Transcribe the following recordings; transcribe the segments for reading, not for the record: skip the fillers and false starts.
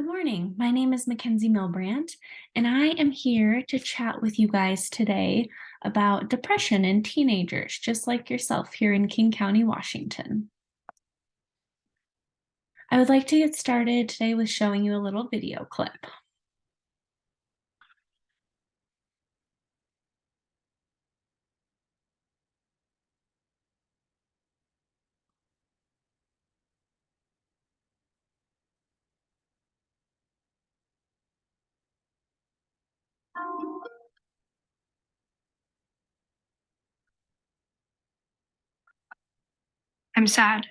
Good morning. My name is Mackenzie Milbrandt, and I am here to chat with you guys today about depression in teenagers, just like yourself here in King County, Washington. I would like to get started today with showing you a little video clip. I'm sad.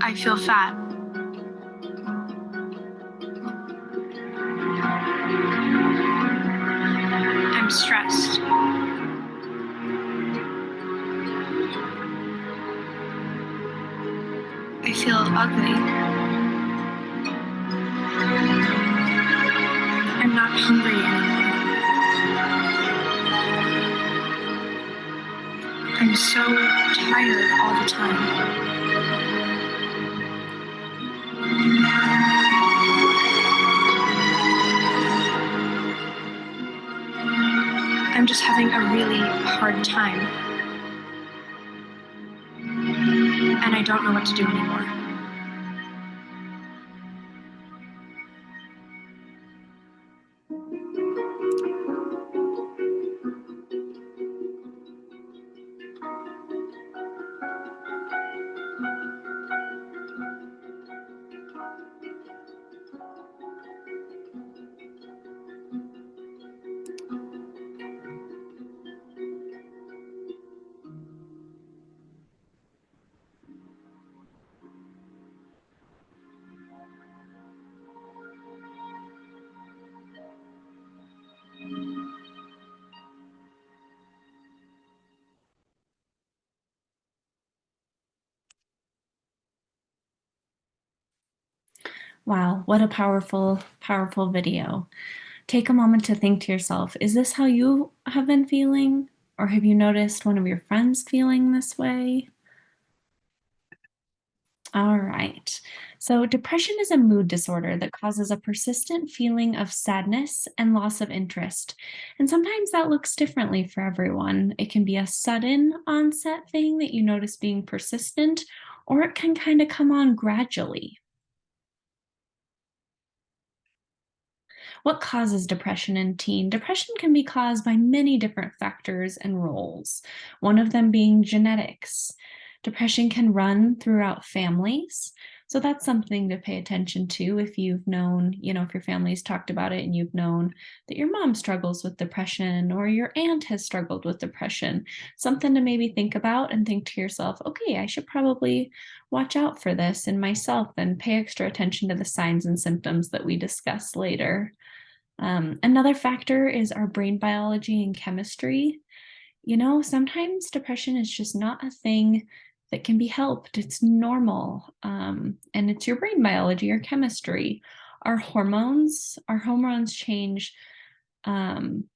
I feel fat. I'm stressed. I feel ugly. I'm not hungry anymore. I'm so tired all the time. I'm just having a really hard time. And I don't know what to do anymore. Wow, what a powerful, powerful video. Take a moment to think to yourself, is this how you have been feeling? Or have you noticed one of your friends feeling this way? All right. So depression is a mood disorder that causes a persistent feeling of sadness and loss of interest. And sometimes that looks differently for everyone. It can be a sudden onset thing that you notice being persistent, or it can kind of come on gradually. What causes depression in teen? Depression can be caused by many different factors and roles, one of them being genetics. Depression can run throughout families. So that's something to pay attention to if you've known, if your family's talked about it and you've known that your mom struggles with depression or your aunt has struggled with depression. Something to maybe think about and think to yourself, okay, I should probably watch out for this in myself and pay extra attention to the signs and symptoms that we discuss later. Another factor is our brain biology and chemistry. Sometimes depression is just not a thing that can be helped. It's normal. And it's your brain biology or chemistry. Our hormones change,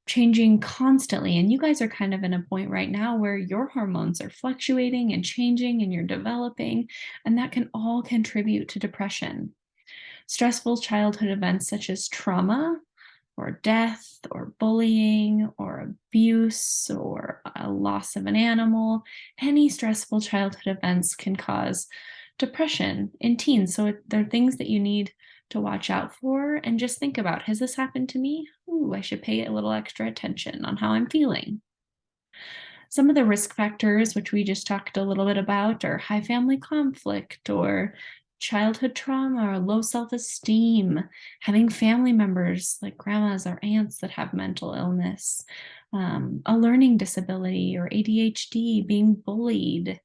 changing constantly. And you guys are kind of in a point right now where your hormones are fluctuating and changing and you're developing, and that can all contribute to depression. Stressful childhood events such as trauma or death or bullying or abuse or a loss of an animal, any stressful childhood events can cause depression in teens. So there are things that you need to watch out for and just think about, has this happened to me? Ooh, I should pay a little extra attention on how I'm feeling. Some of the risk factors, which we just talked a little bit about, are high family conflict or childhood trauma or low self-esteem, having family members like grandmas or aunts that have mental illness, a learning disability or ADHD, being bullied.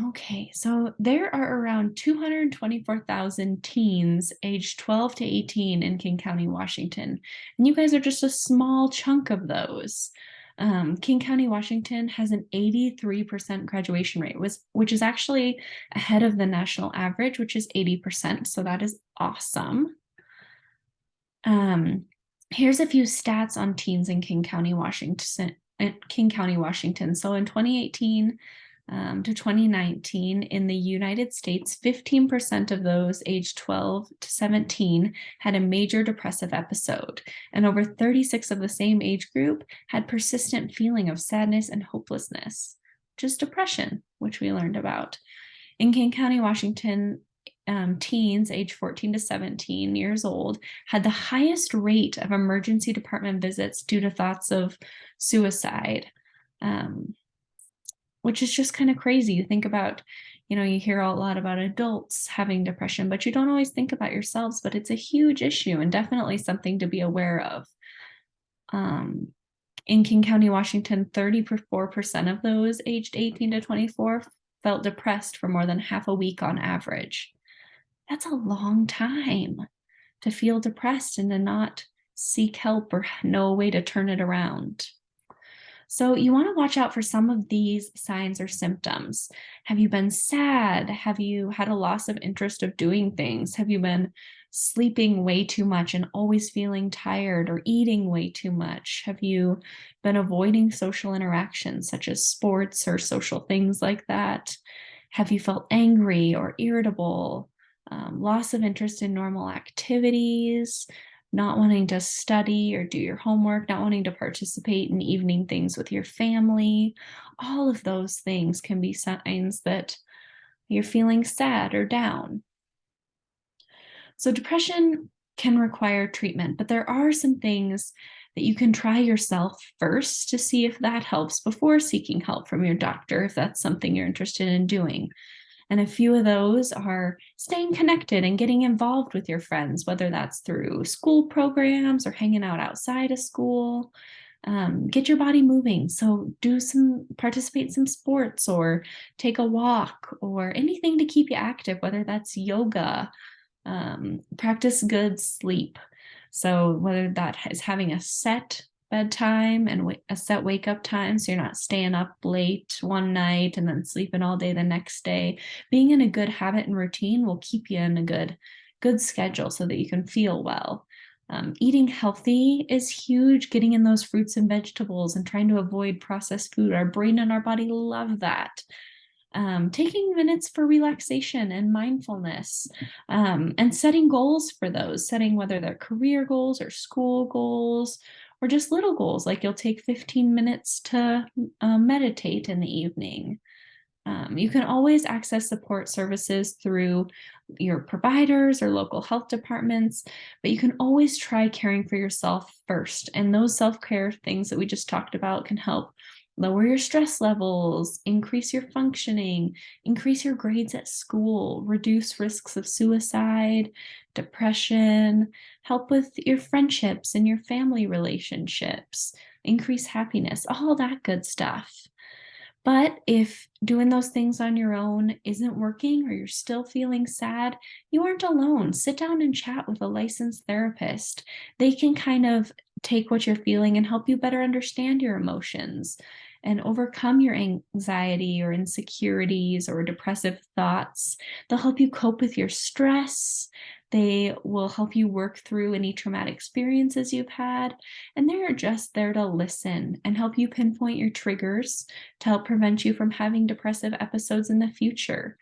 Okay, so there are around 224,000 teens aged 12 to 18 in King County, Washington. And you guys are just a small chunk of those. King County, Washington has an 83% graduation rate, which is actually ahead of the national average, which is 80%. So that is awesome. Here's a few stats on teens in King County, Washington. So in 2018 to 2019, in the United States, 15% of those aged 12 to 17 had a major depressive episode, and over 36 of the same age group had persistent feeling of sadness and hopelessness, which is depression, which we learned about. In King County, Washington, teens age 14 to 17 years old had the highest rate of emergency department visits due to thoughts of suicide, which is just kind of crazy. You think about, you hear a lot about adults having depression, but you don't always think about yourselves, but it's a huge issue and definitely something to be aware of. In King County, Washington, 34% of those aged 18 to 24 felt depressed for more than half a week on average. That's a long time to feel depressed and to not seek help or know a way to turn it around. So you want to watch out for some of these signs or symptoms. Have you been sad? Have you had a loss of interest of doing things? Have you been sleeping way too much and always feeling tired, or eating way too much? Have you been avoiding social interactions such as sports or social things like that? Have you felt angry or irritable? Loss of interest in normal activities, not wanting to study or do your homework, not wanting to participate in evening things with your family. All of those things can be signs that you're feeling sad or down. So depression can require treatment, but there are some things that you can try yourself first to see if that helps before seeking help from your doctor, if that's something you're interested in doing. And a few of those are staying connected and getting involved with your friends, whether that's through school programs or hanging out outside of school. Get your body moving. So participate in some sports or take a walk or anything to keep you active, whether that's yoga. Practice good sleep. So whether that is having a set bedtime and a set wake up time, so you're not staying up late one night and then sleeping all day the next day. Being in a good habit and routine will keep you in a good schedule so that you can feel well. Eating healthy is huge. Getting in those fruits and vegetables and trying to avoid processed food. Our brain and our body love that. Taking minutes for relaxation and mindfulness, and setting goals for those, setting whether they're career goals or school goals or just little goals, like you'll take 15 minutes to meditate in the evening. You can always access support services through your providers or local health departments, but you can always try caring for yourself first. And those self-care things that we just talked about can help lower your stress levels, increase your functioning, increase your grades at school, reduce risks of suicide, depression, help with your friendships and your family relationships, increase happiness, all that good stuff. But if doing those things on your own isn't working or you're still feeling sad, you aren't alone. Sit down and chat with a licensed therapist. They can kind of take what you're feeling and help you better understand your emotions and overcome your anxiety or insecurities or depressive thoughts. They'll help you cope with your stress. They will help you work through any traumatic experiences you've had. And they're just there to listen and help you pinpoint your triggers to help prevent you from having depressive episodes in the future.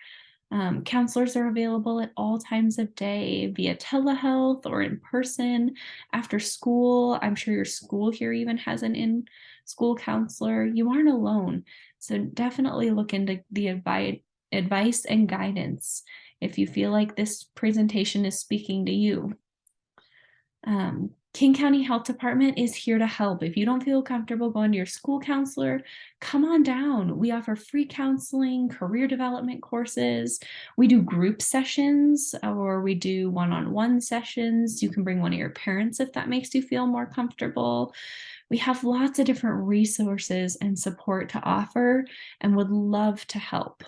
Counselors are available at all times of day via telehealth or in person, after school. I'm sure your school here even has an in-school counselor. You aren't alone. So definitely look into the advice and guidance if you feel like this presentation is speaking to you. King County Health Department is here to help. If you don't feel comfortable going to your school counselor, come on down. We offer free counseling, career development courses. We do group sessions or we do one-on-one sessions. You can bring one of your parents if that makes you feel more comfortable. We have lots of different resources and support to offer and would love to help.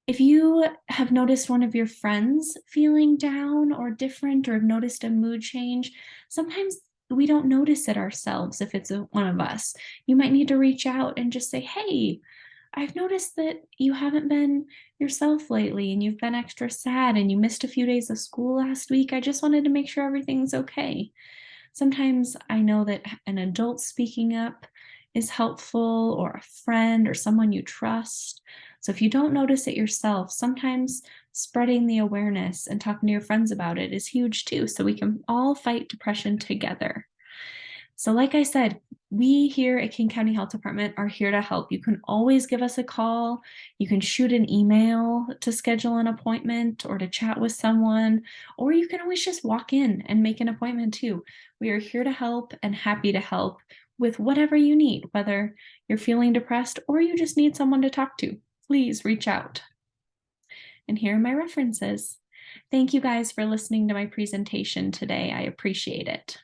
If you have noticed one of your friends feeling down or different, or have noticed a mood change, sometimes we don't notice it ourselves if it's one of us. You might need to reach out and just say, hey, I've noticed that you haven't been yourself lately and you've been extra sad and you missed a few days of school last week. I just wanted to make sure everything's okay. Sometimes I know that an adult speaking up is helpful, or a friend or someone you trust. So if you don't notice it yourself, sometimes spreading the awareness and talking to your friends about it is huge too. So we can all fight depression together. So, like I said, we here at King County Health Department are here to help. You can always give us a call. You can shoot an email to schedule an appointment or to chat with someone, or you can always just walk in and make an appointment too. We are here to help and happy to help with whatever you need, whether you're feeling depressed or you just need someone to talk to. Please reach out. And here are my references. Thank you guys for listening to my presentation today. I appreciate it.